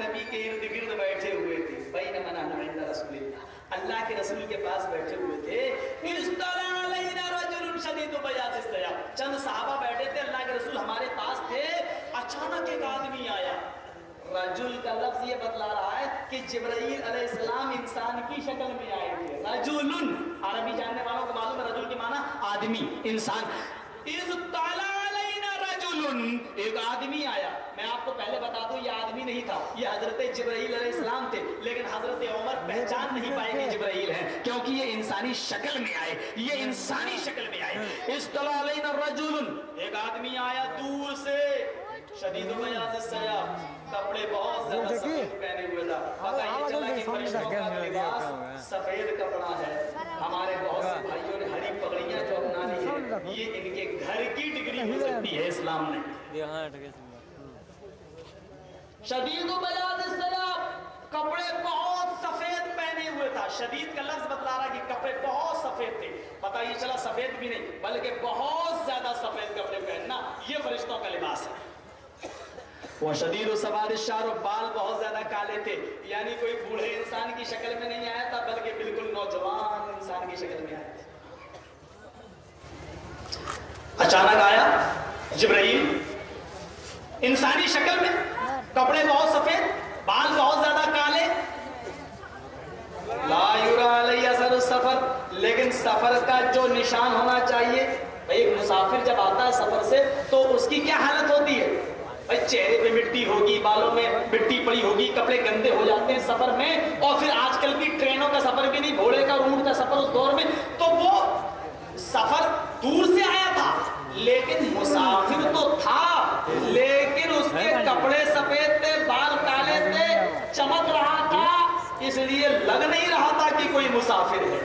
نبی کے ارد گرد بیٹھے ہوئے تھے، بینما نحن عند رسول اللہ، اللہ کے رسول کے پاس بیٹھے ہوئے تھے، اطلع علینا رجل شدید بیاض الثیاب، چند صحابہ بیٹھے تھے، اللہ کے رسول ہمارے پاس تھے، اچانک ایک آدمی آیا۔ رجل کا لفظ یہ بتلا رہا ہے کہ جبرائیل علیہ السلام انسان کی شکل میں آئے تھے۔ رجل، عربی جاننے والوں کو معلوم ہے رجل کے معنی آدمی، انسان۔ اطلع علینا رجل، ایک آدمی آیا۔ میں آپ کو پہلے بتا دوں یہ آدمی نہیں تھا، یہ حضرت جبرائیل علیہ السلام تھے، لیکن حضرت عمر پہچان نہیں پائے کہ جبرائیل ہیں، کیونکہ یہ انسانی شکل میں آئے، یہ انسانی شکل میں آئے۔ اطلع علینا رجل، ایک آدمی آیا دور سے، شدید بیاض الثیاب، کپڑے بہت زیادہ سفید پہنے ہوئے تھا۔ پتہ یہ چلا کہ فرشتوں کا لباس سفید کپڑا ہے۔ ہمارے بہت سے بھائیوں نے ہری پگڑیاں جو اپنا لی ہیں، یہ ان کے گھر کی ڈگری ہو سکتی ہے اسلام نے۔ شدید بیاض الثیاب، کپڑے بہت سفید پہنے ہوئے تھا۔ شدید کا لفظ بتلا رہا کہ کپڑے بہت سفید تھے۔ پتہ یہ چلا سفید بھی نہیں بلکہ بہت زیادہ سفید کپڑے پہننا یہ فرشتوں کا لباس ہے۔ وہ شدید و سواد الشعر، بال بہت زیادہ کالے تھے، یعنی کوئی بوڑھے انسان کی شکل میں نہیں آیا تھا بلکہ بالکل نوجوان انسان کی شکل میں آیا تھا۔ اچانک آیا جبرائیل انسانی شکل میں، کپڑے بہت سفید، بال بہت زیادہ کالے، لا یری علیہ اثر السفر، لیکن سفر کا جو نشان ہونا چاہیے، ایک مسافر جب آتا ہے سفر سے تو اس کی کیا حالت ہوتی ہے؟ چہرے پہ مٹی ہوگی، بالوں میں مٹی پڑی ہوگی، کپڑے گندے ہو جاتے ہیں سفر میں، اور پھر آج کل کی ٹرینوں کا سفر بھی نہیں، گھوڑے کا اونٹ کا سفر اس دور میں، تو وہ سفر دور سے آیا تھا لیکن مسافر تو تھا، لیکن اس کے کپڑے سفید تھے، بال کالے تھے، چمک رہا تھا، اس لیے لگ نہیں رہا تھا کہ کوئی مسافر ہے۔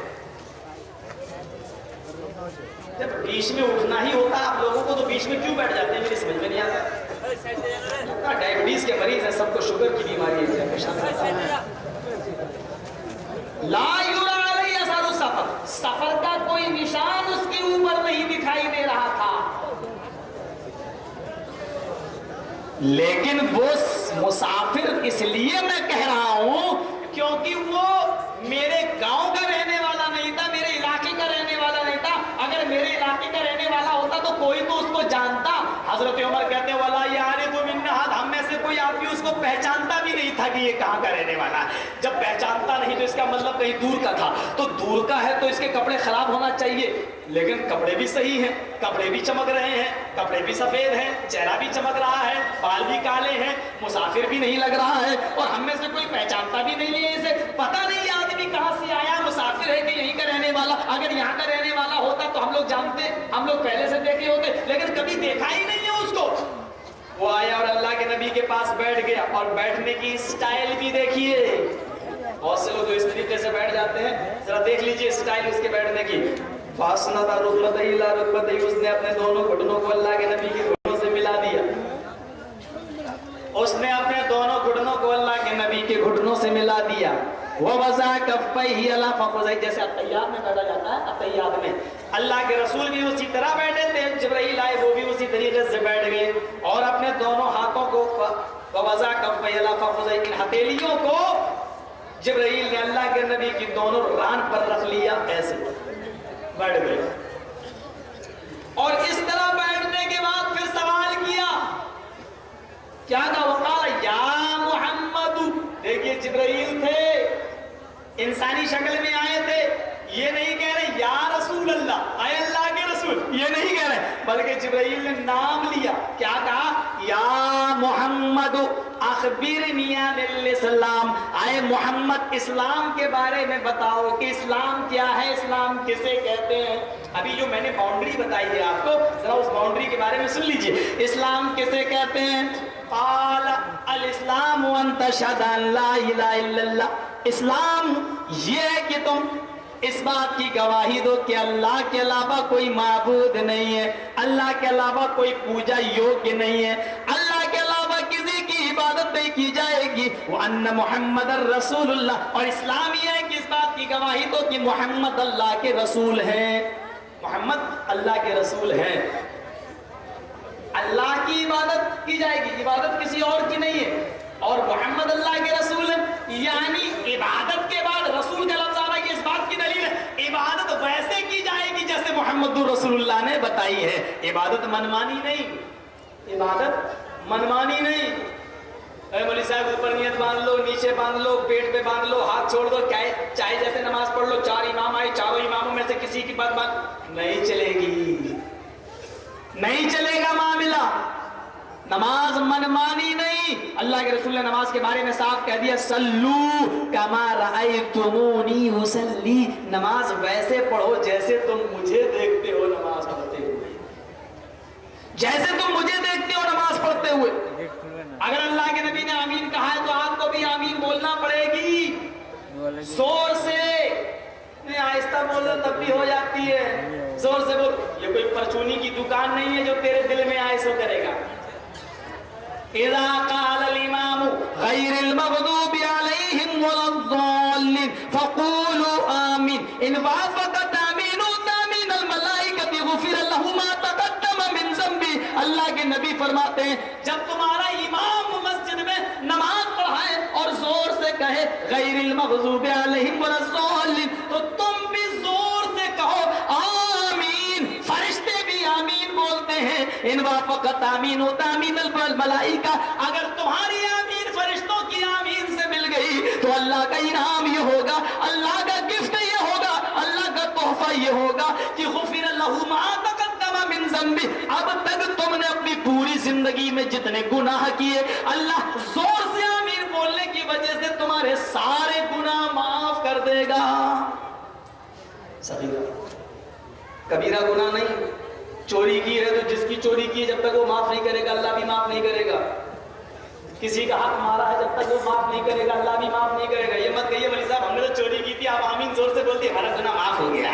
جب بیچ میں اٹھنا ہی ہوتا ہے آپ لوگوں کو تو بیچ میں کیوں بیٹھ جاتے ہیں میری سمجھ میں نہیں آتا۔ ڈائبٹیز کے مریض ہیں، سب کو شوگر کی بیماری ہے۔ لا یری علیہ اثر السفر، سفر کا کوئی نشان اس کے اوپر نہیں دکھائی دے رہا تھا، لیکن وہ مسافر اس لیے میں کہہ رہا ہوں کیونکہ وہ میرے گاؤں کا رہنے والا نہیں تھا، میرے علاقے کا رہنے والا نہیں تھا۔ اگر میرے علاقے کا رہنے والا ہوتا تو کوئی تو اس کو جانتا۔ حضرت عمر کہتے ہیں وَلَا يَعْرِفُ مِنَّا أَحَدٌ، ہم میں سے کوئی آدمی اس کو پہچانتا بھی نہیں تھا کہ یہ کہاں کا رہنے والا ہے۔ جب پہچانتا نہیں تو اس کا مطلب کہیں دور کا تھا، تو دور کا ہے تو اس کے کپڑے خراب ہونا چاہیے، لیکن کپڑے بھی صحیح ہیں، کپڑے بھی چمک رہے ہیں، کپڑے بھی سفید ہیں، چہرہ بھی چمک رہا ہے، بال بھی کالے ہیں، مسافر بھی نہیں لگ رہا ہے، اور ہم میں سے کوئی پہچانتا بھی نہیں ہے اسے۔ پتہ نہیں یہ آدمی کہاں سے آیا، مسافر ہے کہ یہیں کا رہنے والا۔ اگر یہاں کا رہنے والا ہوتا تو ہم لوگ جانتے، ہم لوگ پہلے سے دیکھے ہوتے، لیکن کبھی دیکھا ہی نہیں ہے اس کو۔ وہ آیا اور اللہ کے نبی کے پاس بیٹھ گیا، اور بیٹھنے کی سٹائل بھی دیکھیے، بہت سے لوگ جو اس طریقے سے بیٹھ جاتے ہیں، ذرا دیکھ لیجئے سٹائل اس کے بیٹھنے کی۔ فَاسْنَدَ رُكْبَتَيْهِ إِلَىٰ رُكْبَتَيْهِ، اس نے اپنے دونوں گھٹنوں کو اللہ کے نبی کے گھٹنوں سے ملا دیا، اس نے اپنے دونوں گھٹنوں کو اللہ کے نبی کے گھٹنوں سے ملا دیا۔ وَوَضَعَ كَفَّيْهِ عَلَىٰ فَخِذَيْهِ، جیسے التحیات میں بیٹھا جاتا ہے، التحیات میں اللہ کے رسول بھی اسی طرح بیٹھے تھے، جبرائیل آئے وہ بھی اسی طریقے سے بیٹھ گئے، اور اپنے دونوں ہاتھوں کو وَوَضَعَ كَفَّيْهِ عَلَىٰ فَخِذَيْهِ، ان ہتھیلیوں کو جبرائیل نے اللہ کے نبی کی دونوں ران پر رکھ لیا، ایسے بیٹھ گئے، اور اس طرح بیٹھنے کے بعد پھر سوال کیا، کیا کہا؟ وقال یا محمد، دیکھیے جبرائیل تھے، انسانی شکل میں آئے تھے، یہ نہیں کہہ رہے یا رسول اللہ، اے اللہ کے رسول، یہ نہیں کہہ رہے، بلکہ جبرائیل نے نام لیا، کیا کہا؟ یا محمد اخبرنی عن الاسلام، اے محمد اسلام کے بارے میں بتاؤ کہ اسلام کیا ہے، اسلام کسے کہتے ہیں۔ ابھی جو میں نے باؤنڈری بتائی ہے آپ کو، ذرا اس باؤنڈری کے بارے میں سن لیجئے، اسلام کسے کہتے ہیں؟ قال الاسلام ان تشهد ان لا الہ الا اللہ، اسلام یہ ہے کہ تم اس بات کی گواہی دو کہ اللہ کے علاوہ کوئی معبود نہیں ہے، اللہ کے علاوہ کوئی پوجا یوگی نہیں ہے، اللہ کے علاوہ کسی کی عبادت نہیں کی جائے گی، وَأَنَّ مُحَمَّدَ الرَّسُولُ اللَّهِ، اور اسلام یہ ہے کہ اس بات کی گواہی دو کہ محمد اللہ کے رسول ہیں، محمد اللہ کے رسول ہیں، اللہ کی عبادت کی جائے گی، عبادت کسی اور کی نہیں ہے، اور محمد اللہ حدود رسول اللہ نے بتائی ہے. عبادت منمانی نہیں, عبادت منمانی نہیں. اے مولوی صاحب اوپر نیت باندھ لو, نیچے باندھ لو, پیٹ پہ باندھ لو, ہاتھ چھوڑ دو, چاہے جیسے نماز پڑھ لو, 4 امام آئے, چاروں اماموں میں سے کسی کی بات نہیں چلے گی, نہیں چلے گا معاملہ. نماز منمانی نہیں. اللہ کے رسول نے نماز کے بارے میں صاف کہہ دیا, صلو کما رأیتمونی اصلی, نماز ویسے پڑھو جیسے تم مجھے دیکھتے ہو نماز پڑھتے ہوئے, جیسے تم مجھے دیکھتے ہو نماز پڑھتے ہوئے. اگر اللہ کے نبی نے آمین کہا ہے تو آپ کو بھی آمین بولنا پڑے گی زور سے. نہیں آہستہ بولو تب بھی ہو جاتی ہے, زور سے بول. یہ کوئی پرچونی کی دکان نہیں ہے جو تیرے دل میں آئے سو کرے گا. اذا قال الامام غیر المغضوب علیہم ولا الضالین فقولوا آمین ان وافقت آمین تامین الملائکۃ غفر له ما تقدم من ذنبہ. اللہ کے نبی فرماتے ہیں جب تمہارا امام مسجد میں نماز پڑھائے اور زور سے کہے غیر المغضوب علیہم ولا الضالین تو تم بھی زور سے کہو آمین. فرشتے بھی آمین بولتے ہیں. ان وافقت آمین و تامین الملائکہ, اگر تمہاری آمین فرشتوں کی آمین سے مل گئی تو اللہ کا انعام یہ ہوگا, اللہ کا گفٹ یہ ہوگا, اللہ کا تحفہ یہ ہوگا کہ غفر له ما تقدم من ذنبہ. اب تک تم نے اپنی پوری زندگی میں جتنے گناہ کیے, اللہ زور سے آمین بولنے کی وجہ سے تمہارے سارے گناہ معاف کر دے گا. صغیرہ کبیرہ گناہ نہیں. چوری کی ہے تو جس کی چوری کی ہے جب تک وہ معاف نہیں کرے گا اللہ بھی معاف نہیں کرے گا. کسی کا حق مارا ہے جب تک وہ معاف نہیں کرے گا اللہ بھی معاف نہیں کرے گا. یہ مت کہیے ولی صاحب ہم نے تو چوری کی تھی, آپ آمین زور سے بولتے ہمارا گناہ معاف ہو گیا.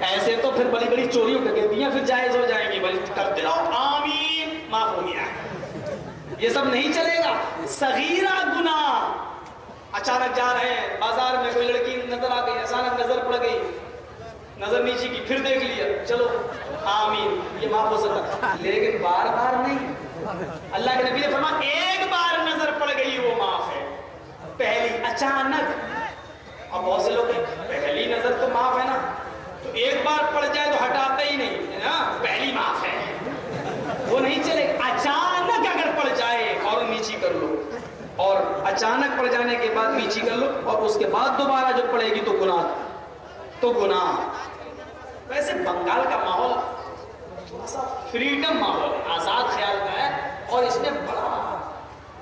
ایسے تو پھر بڑی بڑی چوریوں ڈکیتیاں پھر جائز ہو جائیں گی, بلکہ کرتے رہو آمین معاف ہو گیا. یہ سب نہیں چلے گا. صغیرہ گناہ, اچانک جا رہے ہیں بازار میں, کوئی لڑکی نظر آ گئی, اچانک نظر پڑ گئی, نظر نیچے کی, پھر دیکھ لیا, چلو آمین یہ معاف ہو سکتا, لیکن بار بار نہیں. اللہ کے نبی نے فرمایا ایک بار نظر پڑ گئی وہ معاف ہے, پہلی اچانک. اب بہت سے لوگ پہلی نظر تو معاف ہے نا, تو ایک بار پڑ جائے تو ہٹاتے ہی نہیں ہے نا, پہلی معاف ہے, وہ نہیں چلے. اچانک اگر پڑ جائے اور نیچی کر لو, اور اچانک پڑ جانے کے بعد نیچی کر لو, اور اس کے بعد دوبارہ جب پڑے گی تو گناہ, تو گناہ. ویسے بنگال کا ماحول تھوڑا سا فریڈم ماحول ہے, آزاد خیال کا ہے, اور اس میں بڑا,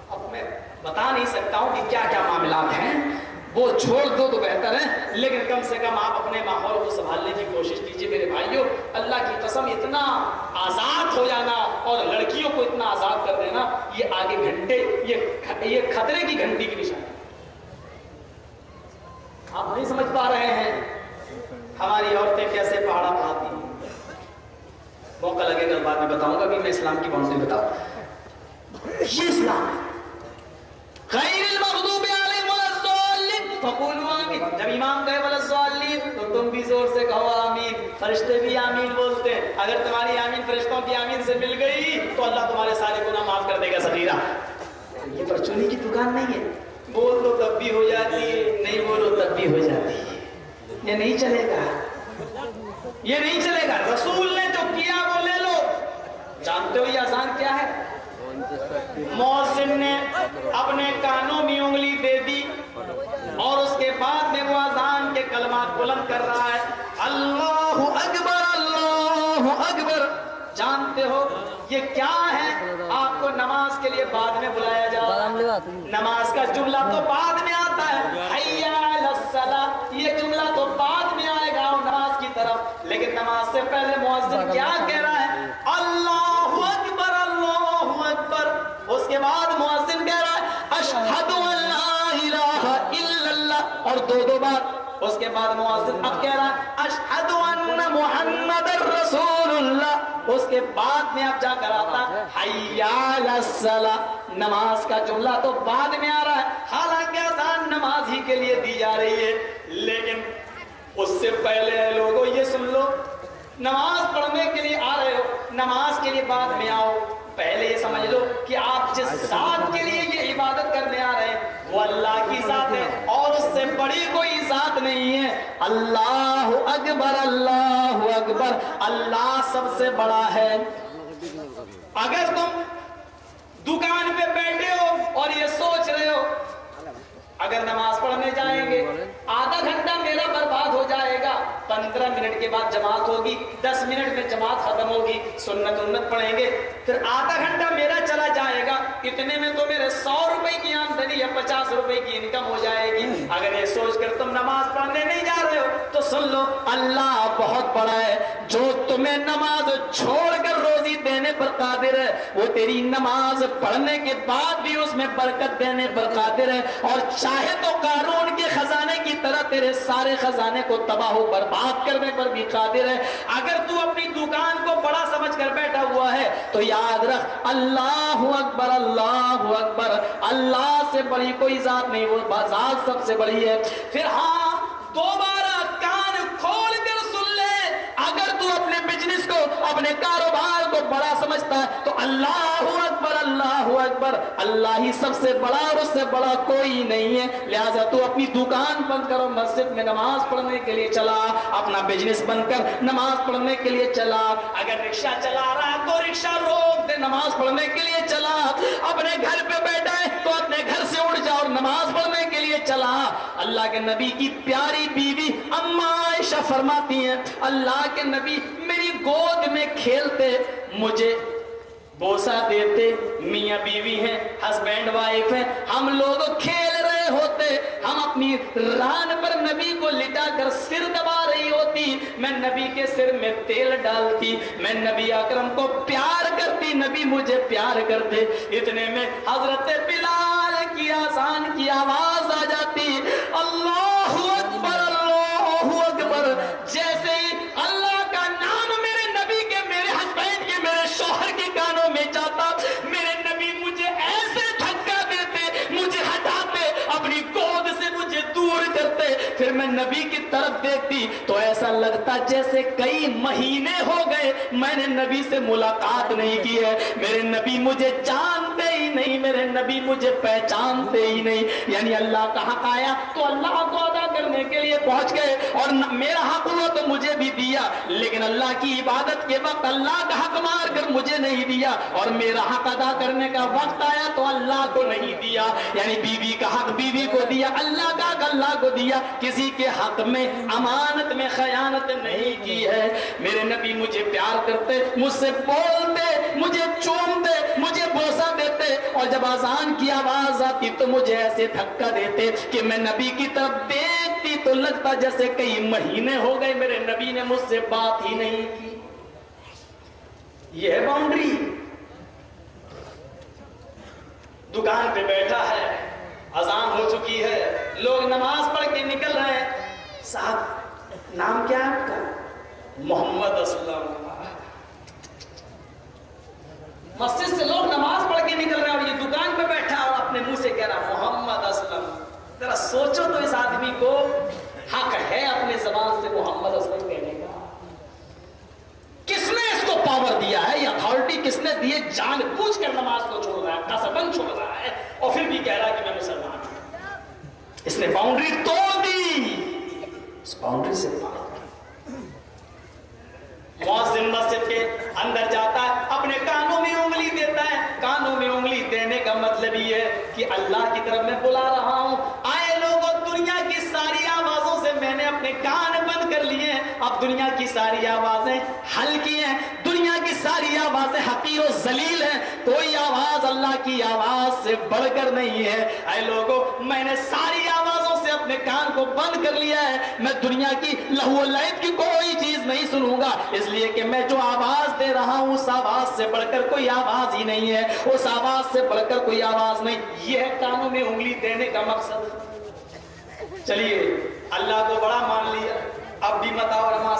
اب میں بتا نہیں سکتا ہوں کہ کیا کیا معاملات ہیں, وہ چھوڑ دو تو بہتر ہے, لیکن کم سے کم آپ اپنے ماحول کو سنبھالنے کی کوشش کیجیے میرے بھائیوں. اللہ کی قسم اتنا آزاد ہو جانا اور لڑکیوں کو اتنا آزاد کر دینا, یہ آگے گھنٹے, یہ خطرے کی گھنٹی کی نشانی. آپ نہیں سمجھ پا رہے ہیں ہماری عورتیں کیسے پہاڑا پڑھاتی ہیں. موقع لگے گا بعد میں بتاؤں گا, بھی میں اسلام کی باؤنڈری بتاؤں. یہ اسلام ہے. غیر المغضوب علیہم ولا الضالین فقولوا آمین. جب امام کہے ولا الضالین تو تم بھی زور سے کہو آمین. فرشتے بھی آمین بولتے ہیں. اگر تمہاری آمین فرشتوں کی آمین سے مل گئی تو اللہ تمہارے سارے گناہ معاف کر دے گا. صغیرہ یہ پرچونی کی دکان نہیں ہے, بول دو تب بھی ہو جاتی ہے, نہیں بولو تب بھی ہو جاتی ہے. یہ نہیں چلے گا, یہ نہیں چلے گا. رسول نے جو کیا وہ لے لو. جانتے ہو یہ آسان کیا ہے؟ مؤذن نے اپنے کانوں میں انگلی دے دی اور اس کے بعد میں وہ اذان کے کلمات بلند کر رہا ہے, اللہ اکبر اللہ اکبر. جانتے ہو یہ کیا ہے؟ آپ کو نماز کے لیے بعد میں بلایا جائے. نماز کا جملہ تو بعد میں آتا ہے, حی علی الصلاۃ, یہ جملہ تو بعد میں آئے گا نماز کی طرف, لیکن نماز سے پہلے مؤذن کیا کہہ رہا ہے؟ اللہ اکبر اللہ اکبر. اس کے بعد مؤذن کہہ رہا ہے اشہد ان لا الہ الا اللہ, اور دو بار. اس کے بعد مؤذن اب کہہ رہا ہے اشہد ان محمد رسول اللہ. اس کے بعد میں اب جا کر آتا حی علی الصلاۃ. نماز کا جملہ تو بعد میں آ رہا ہے, حالانکہ اذان نماز ہی کے لیے دی جا رہی ہے, لیکن اس سے پہلے لوگوں یہ سن لو, نماز پڑھنے کے لیے آ رہے ہو, نماز کے لیے بعد میں آؤ. پہلے یہ سمجھ لو کہ آپ جس ذات کے لیے یہ عبادت کرنے آ رہے ہیں وہ اللہ کی ذات ہے, اور اس سے بڑی کوئی ذات نہیں ہے. اللہ اکبر اللہ اکبر, اللہ سب سے بڑا ہے. اگر تم دکان پہ بیٹھے ہو اور یہ سوچ رہے ہو اگر نماز پڑھنے جائیں گے آدھا گھنٹہ میرا برباد ہو جائے گا, 15 منٹ کے بعد جماعت ہوگی, 10 منٹ میں جماعت ختم ہوگی, سنت پڑھیں گے, پھر آدھا گھنٹہ میرا چلا جائے گا, اتنے میں تو میرے 100 روپے کی آمدنی یا 50 روپے کی انکم ہو جائے گی. اگر یہ سوچ کر تم نماز پڑھنے نہیں جا رہے ہو تو سن لو, اللہ بہت بڑا ہے. جو تمہیں نماز چھوڑ کر روزی دینے پر قادر ہے وہ تیری نماز پڑھنے کے بعد بھی اس میں برکت دینے پر قادر ہے, اور چاہے تو قارون کے خزانے کی طرح تیرے سارے خزانے کو تباہ و برباد کرنے پر بھی قادر ہے. اگر تو اپنی دکان کو بڑا سمجھ کر بیٹھا ہوا ہے تو یاد رکھ اللہ اکبر اللہ اکبر, اللہ سے بڑی کوئی ذات نہیں, وہ ذات سب سے بڑی ہے. پھر ہاں دوبارہ کان کھول کر سن لے, اگر تو اپنے بزنس کو اپنے کاروبار کو بڑا سمجھتا ہے تو اللہ اکبر, اللہ ہی سب سے بڑا اور اس سے بڑا کوئی نہیں ہے. لہٰذا تو اپنی دکان بند کرو, مسجد میں نماز پڑھنے کے لیے چلا, اپنا بزنس بند کر نماز پڑھنے کے لیے چلا, اگر رکشہ چلا رہا ہے تو رکشہ روک دے نماز پڑھنے کے لیے چلا, اپنے گھر پہ بیٹھا ہے تو اپنے گھر سے اٹھ جا اور نماز پڑھنے کے لیے چلا. اللہ کے نبی کی پیاری بیوی اماں عائشہ فرماتی ہیں اللہ کے نبی میری گود میں کھیلتے, مجھے بوسا دیتے, میاں بیوی ہیں, ہسبینڈ وائف ہیں, ہم لوگ کھیل رہے ہوتے, ہم اپنی ران پر نبی کو لٹا کر سر دبا رہی ہوتی, میں نبی کے سر میں تیل ڈالتی, میں نبی اکرم کو پیار کرتی, نبی مجھے پیار کرتے. اتنے میں حضرت بلال کی اذان کی آواز آ جاتی, اللہ اکبر اللہ اکبر. جیسے ہی اللہ کا نام میرے نبی کے, میرے ہسبینڈ کے, میرے شوہر کے کانوں میں جاتا, میرے نبی مجھے ایسے دھکا دیتے, مجھے ہٹاتے, اپنی گود سے مجھے دور کرتے. پھر میں نبی کی طرف دیکھتی تو ایسا لگتا جیسے کئی مہینے ہو گئے میں نے نبی سے ملاقات نہیں کی ہے. میرے نبی مجھے جانتے ہی نہیں, میرے نبی مجھے پہچانتے ہی نہیں. یعنی اللہ کا حق آیا تو اللہ کو ادا کرنے کے لیے پہنچ گئے, اور میرا حق ہوا تو مجھے بھی دیا, لیکن اللہ کی عبادت کے وقت اللہ کا حق مار کر مجھے نہیں دیا, اور میرا حق ادا کرنے کا وقت آیا تو اللہ کو نہیں دیا. یعنی بیوی کا حق بیوی کو دیا, اللہ کا حق اللہ کو دیا, کسی کے حق میں امانت میں خیانت نہیں کی ہے. میرے نبی مجھے پیار کرتے, مجھ سے بولتے, مجھے چومتے, مجھے بوسا دیتے, اور جب اذان کی آواز آتی تو مجھے ایسے دھکا دیتے کہ میں نبی کی طرف دیکھتی تو لگتا جیسے کئی مہینے ہو گئے میرے نبی نے مجھ سے بات ہی نہیں کی. یہ ہے باؤنڈری. دکان پہ بیٹھا ہے, اذان ہو چکی ہے, لوگ نماز پڑھ کے نکل رہے ہیں, صاحب نام کیا ہے آپ کا؟ محمد اسلم. مسجد سے لوگ نماز پڑھ کے نکل رہے ہیں اور یہ دکان پہ بیٹھا اور اپنے منہ سے کہہ رہا محمد اسلم. ذرا سوچو تو اس آدمی کو حق ہے اپنے زبان سے محمد اسلم کہنے کا؟ کس نے اس کو پاور دیا ہے, یہ اتھارٹی کس نے دی ہے؟ جان بوجھ کر نماز کو چھوڑ رہا ہے, قصباً چھوڑ رہا ہے, اور پھر بھی کہہ رہا ہے کہ میں مسلمان ہوں. اس نے باؤنڈری توڑ دی, اس باؤنڈری سے مؤذن مسجد کے اندر جاتا ہے, اپنے کانوں میں انگلی دیتا ہے. کانوں میں انگلی دینے کا مطلب یہ ہے کہ اللہ کی طرف میں بلا رہا ہوں, آئے لوگوں دنیا کی ساری آوازوں سے میں نے اپنے کان بند کر لیے ہیں, اب دنیا کی ساری آوازیں ہلکی ہیں, دنیا کی ساری آوازیں حقیر و ذلیل ہیں, کوئی آواز اللہ کی آواز سے بڑھ کر نہیں ہے. اے لوگوں میں نے ساری آوازوں سے اپنے کان کو بند کر لیا ہے, میں دنیا کی لہو و لعب کی کوئی چیز نہیں سنوں گا, اس لیے کہ میں جو آواز دے رہا ہوں اس آواز سے بڑھ کر کوئی آواز ہی نہیں ہے, اس آواز سے بڑھ کر کوئی آواز نہیں. یہ ہے کانوں میں انگلی دینے کا مقصد. چلیے اللہ کو بڑا مان لیا, اب بھی مت آؤ نماز.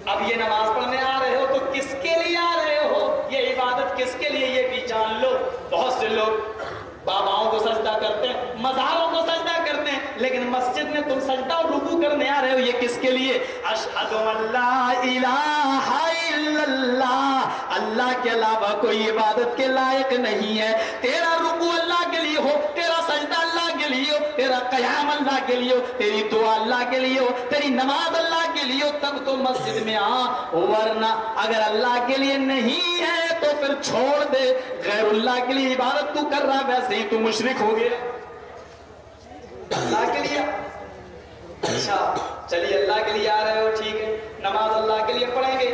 اب یہ نماز پڑھنے آ رہے ہو تو کس کے لیے آ رہے ہو, یہ عبادت کس کے لیے, یہ بھی جان لو. بہت سے لوگ باباؤں کو سجدہ کرتے ہیں, مزاروں کو سجدہ کرتے ہیں, لیکن مسجد میں تم سجدہ اور رکوع کرنے آ رہے ہو, یہ کس کے لیے؟ اشہد ان لا الہ الا اللہ, اللہ کے علاوہ کوئی عبادت کے لائق نہیں ہے. تیرا رکوع اللہ کے لیے ہو, تیرا سجدہ اللہ کے لیے ہو, تیرا قیام اللہ کے لیے ہو, تیری دعا اللہ کے لیے ہو, تیری نماز اللہ کے لیے ہو, تب تو مسجد میں آ, ورنہ اگر اللہ کے لیے نہیں ہے تو پھر چھوڑ دے. غیر اللہ کے لیے عبادت تو کر رہا, ویسے ہی تو مشرک ہو گیا. اللہ کے لیے اچھا چلیے اللہ کے لیے آ رہے ہو, ٹھیک ہے, نماز اللہ کے لیے پڑھیں گے.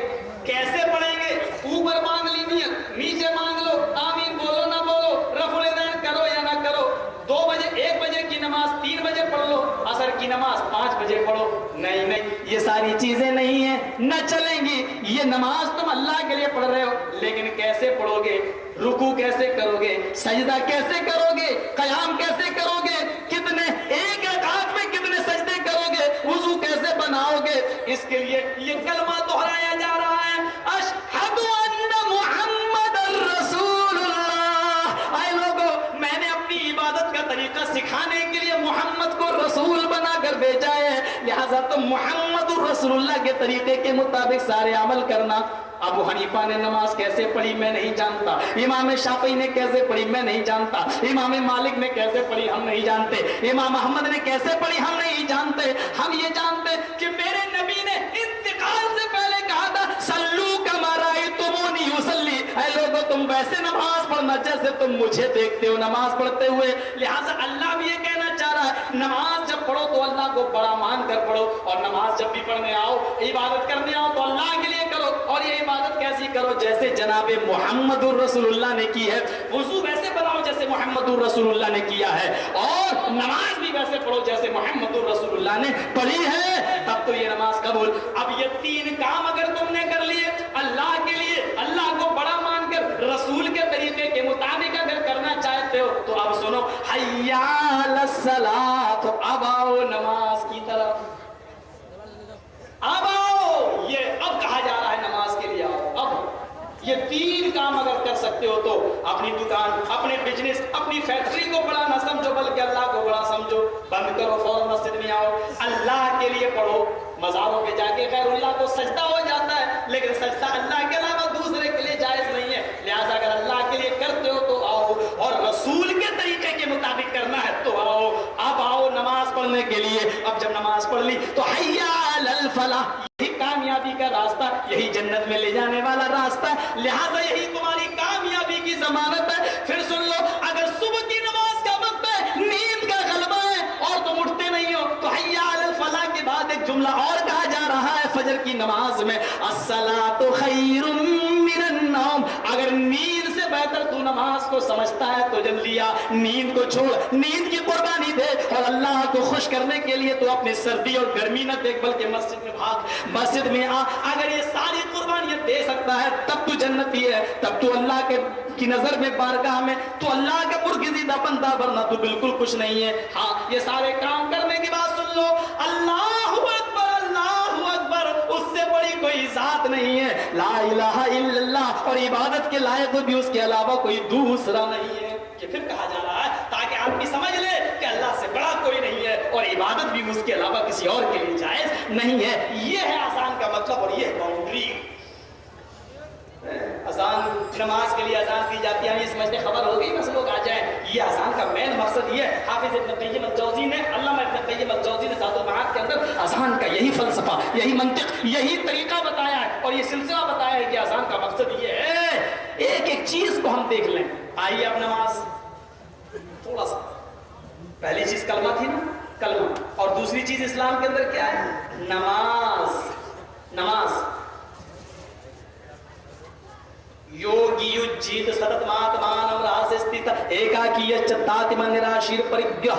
کیسے پڑھیں گے؟ اوپر مانگ لی نیت, نیچے مانگ لو, آمین بولو نہ بولو, رفع الیدین کرو یا نہ کرو, 2 بجے 1 بجے کی نماز 3 بجے پڑھ لو, عصر کی نماز 5 بجے پڑھو. نہیں نہیں, یہ ساری چیزیں نہیں ہیں, نہ چلیں گی. یہ نماز تم اللہ کے لیے پڑھ رہے ہو, لیکن کیسے پڑھو گے؟ رکوع کیسے کرو گے؟ سجدہ کیسے کرو گے؟ قیام کیسے کرو گے؟ کتنے ایک رکعت میں کتنے سجدے کرو گے؟ وضو کیسے بناؤ گے؟ اس کے لیے یہ کلمہ دہرایا جا رہا ہے, اشہد ان محمد رسول اللہ. اے لوگوں, میں نے اپنی عبادت کا طریقہ سکھانے کے لیے محمد کو رسول بنا کر بھیجا ہے, لہذا تم محمد رسول اللہ کے طریقے کے مطابق سارے عمل کرنا. ابو حنیفہ نے نماز کیسے پڑھی میں نہیں جانتا, امام شافعی نے کیسے پڑھی میں نہیں جانتا, امام مالک نے کیسے پڑھی ہم نہیں جانتے, امام احمد نے کیسے پڑھی ہم نہیں جانتے. ہم یہ جانتے کہ میرے نبی نے انتقال سے پہلے کہا تھا صلو کما رأیتمونی اصلی. اے لوگوں, تم ویسے نماز پڑھنا جیسے تم مجھے دیکھتے ہو نماز پڑھتے ہوئے. لہٰذا اللہ بھی یہ کہنا چاہ رہا ہے, نماز جب پڑھو تو اللہ کو بڑا مان کر پڑھو, اور نماز جب بھی پڑھنے آؤ, عبادت کرنے آؤ تو اللہ کے لیے کرو. اور یہ عبادت کیسی کرو؟ جیسے جناب محمد الرسول اللہ نے کی ہے. وضو ویسے بناؤ جیسے محمد الرسول اللہ نے کیا ہے, اور نماز بھی ویسے پڑھو جیسے محمد الرسول اللہ نے پڑھی ہے, تب تو یہ نماز قبول. اب یہ 3 کام اگر تم نے کر لیے اللہ کے لیے, اللہ کو بڑا مان کر رسول کے طریقے کے مطابق اگر کرنا چاہتے ہو, تو اب سنو, حی علی الصلاۃ, تو اب آؤ نماز کی طرف, اب آؤ. یہ اب کہا جا رہا ہے نماز کے لیے آؤ. اب یہ 3 کام اگر کر سکتے ہو تو اپنی دکان, اپنے بزنس, اپنی فیکٹری کو بڑا نہ سمجھو بلکہ اللہ کو بڑا سمجھو, بند کرو, فوراً مسجد میں آؤ, اللہ کے لیے پڑھو. مزاروں پہ جا کے غیر اللہ کو سجدہ ہو جاتا ہے, لیکن سجدہ اللہ کے علاوہ دوسرے کے لیے جائز نہیں ہے. لہٰذا اگر اللہ کے لیے کرتے ہو تو آؤ, اور رسول کے طریقے کے مطابق کرنا ہے تو آؤ. اب آؤ نماز پڑھنے کے لیے. اب جب نماز پڑھ لی تو حی علی الفلاح, یہی کامیابی کا راستہ, یہی جنت میں لے جانے والا راستہ, لہٰذا یہی تمہاری کامیابی کی ضمانت ہے. پھر سن لو, اگر صبح کی نماز کا وقت ہے, نیند کا غلبہ ہے اور تم اٹھتے نہیں ہو, تو حی علی الفلاح کے بعد ایک جملہ اور کہا جا رہا ہے فجر کی نماز میں, الصلاۃ خیر من النوم. اگر نیند سے بہتر تو نماز کو سمجھتا ہے تو جلدی آ, نیند کو چھوڑ, نیند کی قربانی دے, اور اللہ کو خوش کرنے کے لیے تو اپنی سردی اور گرمی نہ دیکھ بلکہ مسجد میں بھاگ, مسجد میں آ. اگر یہ ساری قربانیاں دے سکتا ہے تب تو جنتی ہے, تب تو اللہ کی نظر میں, بارگاہ میں تو اللہ کا برگزیدہ بندہ, ورنہ تو بالکل کچھ نہیں ہے. ہاں, یہ سارے کام کرنے کے بعد سن لو, اللہ اکبر, اللہ اکبر, اس سے بڑی کوئی ذات نہیں ہے, لا الہ الا اللہ, اور عبادت کے لائق بھی اس کے علاوہ کوئی دوسرا نہیں ہے. یہ پھر کہا جا رہا ہے تاکہ آپ بھی سمجھ لیں کہ اللہ سے بڑا کوئی نہیں ہے, اور عبادت بھی اس کے علاوہ کسی اور کے لیے جائز نہیں ہے. یہ ہے اذان کا مطلب, اور یہ ہے باؤنڈری. اذان, نماز کے لیے اذان دی جاتی ہے, ہم یہ سمجھتے خبر ہو گئی بس لوگ آ جائیں. یہ اذان کا مین مقصد یہ ہے. حافظ ابن قیم الجوزی نے, علامہ ابن قیم الجوزی نے زاد المعاد کے اندر اذان کا یہی فلسفہ, یہی منطق, یہی طریقہ بتایا ہے, اور یہ سلسلہ بتایا ہے کہ اذان کا مقصد یہ ہے. ایک ایک چیز کو ہم دیکھ لیں. آئیے اب نماز, تھوڑا سا, پہلی چیز کلمہ تھی نا, کلمہ, اور دوسری چیز اسلام کے اندر کیا ہے؟ نماز. نماز ಯೋಗಿಯು ಜೀತ ಸತತಮಾತ್ಮಾನ ರಾಸಸ್ಥಿತ ಏಕಾಕಿಯ ಚತ್ತಾತಿ ಮಂದಿರಾಶೀರ್ ಪರಿಗ್ರಹ.